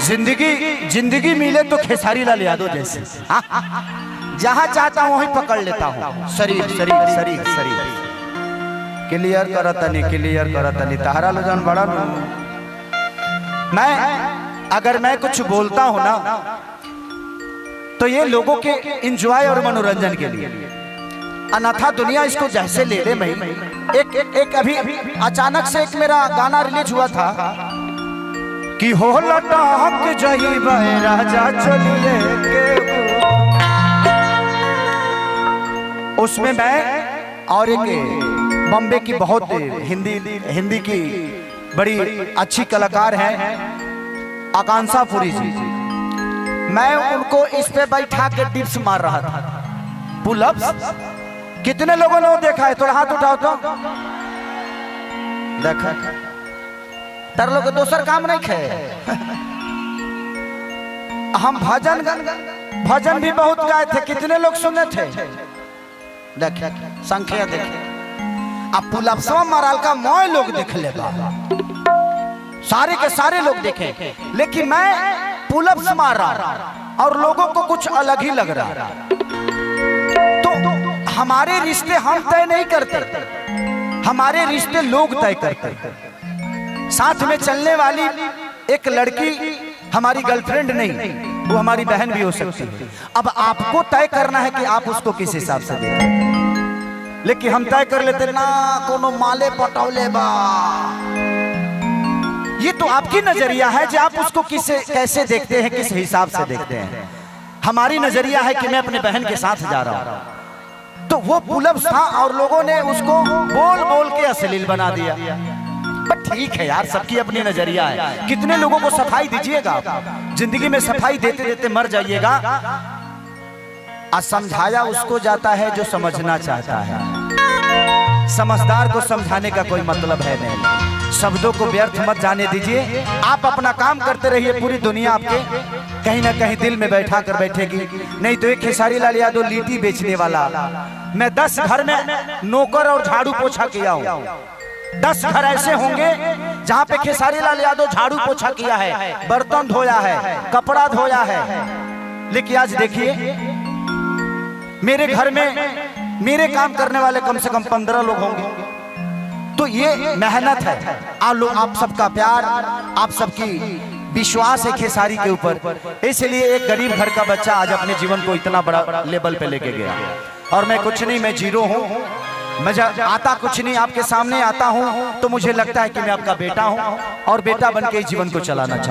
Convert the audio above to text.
जिंदगी मिले तो खेसारी लाल यादव जैसे जहां चाहता हूं वहीं पकड़ लेता हूं। शरीर क्लियर करतनी तहरा लो जान बड़ा मैं अगर मैं कुछ बोलता हूं ना तो ये लोगों के एंजॉय और मनोरंजन के लिए, अन्यथा दुनिया इसको जैसे ले ले। मैं एक अभी अचानक से एक मेरा गाना रिलीज हुआ था कि हो लटक जइबे राजा चलिए के, उसमें मैं और एक बॉम्बे की बहुत हिंदी की बड़ी अच्छी कलाकार हैं आकांक्षा पुरी जी, मैं उनको इस पे बैठा के डिप्स मार रहा था, पुलअप्स। कितने लोगों ने वो देखा है? थोड़ा हाथ उठाओ तो देखा। तर लोग दूसर काम नहीं खे। हम भजन भी बहुत गाए थे, कितने लोग सुने थे? देखे संख्या देखे। अब पुलअप्सवा माराल का मोय लोग देख ले, सारे के सारे लोग देखे, लेकिन मैं पुलअप्स मार रहा और लोगों को कुछ अलग ही लग रहा। तो हमारे रिश्ते हम तय नहीं करते, हमारे रिश्ते लोग तय करते। साथ में चलने वाली एक लड़की हमारी गर्लफ्रेंड नहीं, वो हमारी बहन भी हो सकती है। अब आपको तय करना है कि आप उसको किस हिसाब से देखें, लेकिन हम तय कर लेते ना कोनो माले पटौले बा। ये तो आपकी नजरिया है जो आप उसको कैसे देखते हैं, किस हिसाब से देखते हैं। हमारी नजरिया है कि मैं अपने बहन के साथ जा रहा हूं, तो वो पुलअप्स था और लोगों ने उसको बोल बोल के अश्लील बना दिया। बट ठीक है यार, सबकी अपनी नजरिया है। कितने लोगों को सफाई दीजिएगा, जिंदगी में सफाई देते देते मर जाइएगा। समझाया उसको जाता है जो समझना चाहता है, समझदार को समझाने का कोई मतलब है नहीं। शब्दों को व्यर्थ मत जाने दीजिए, आप अपना काम करते रहिए, पूरी दुनिया आपके कहीं ना कहीं दिल में बैठा कर बैठेगी। नहीं तो एक खेसारी लाल यादव लीटी बेचने वाला, मैं 10 घर में नौकर और झाड़ू पोछा किया हूँ। 10 घर ऐसे होंगे जहाँ पे खेसारी लाल यादव झाड़ू पोछा किया है, बर्तन धोया है, कपड़ा धोया है। लेकिन आज देखिए मेरे घर में मेरे काम करने वाले कम से कम 15 लोग होंगे। तो ये मेहनत है, आप सबका प्यार, आप सबकी विश्वास है खेसारी के ऊपर। इसलिए एक गरीब घर का बच्चा आज अपने जीवन को इतना बड़ा लेवल पे लेके गया। और मैं कुछ नहीं, मैं जीरो हूँ, मैं आता कुछ नहीं, आपके सामने आता हूँ तो मुझे लगता है कि मैं आपका बेटा हूँ और बेटा बन के इस जीवन को चलाना चाहता हूँ।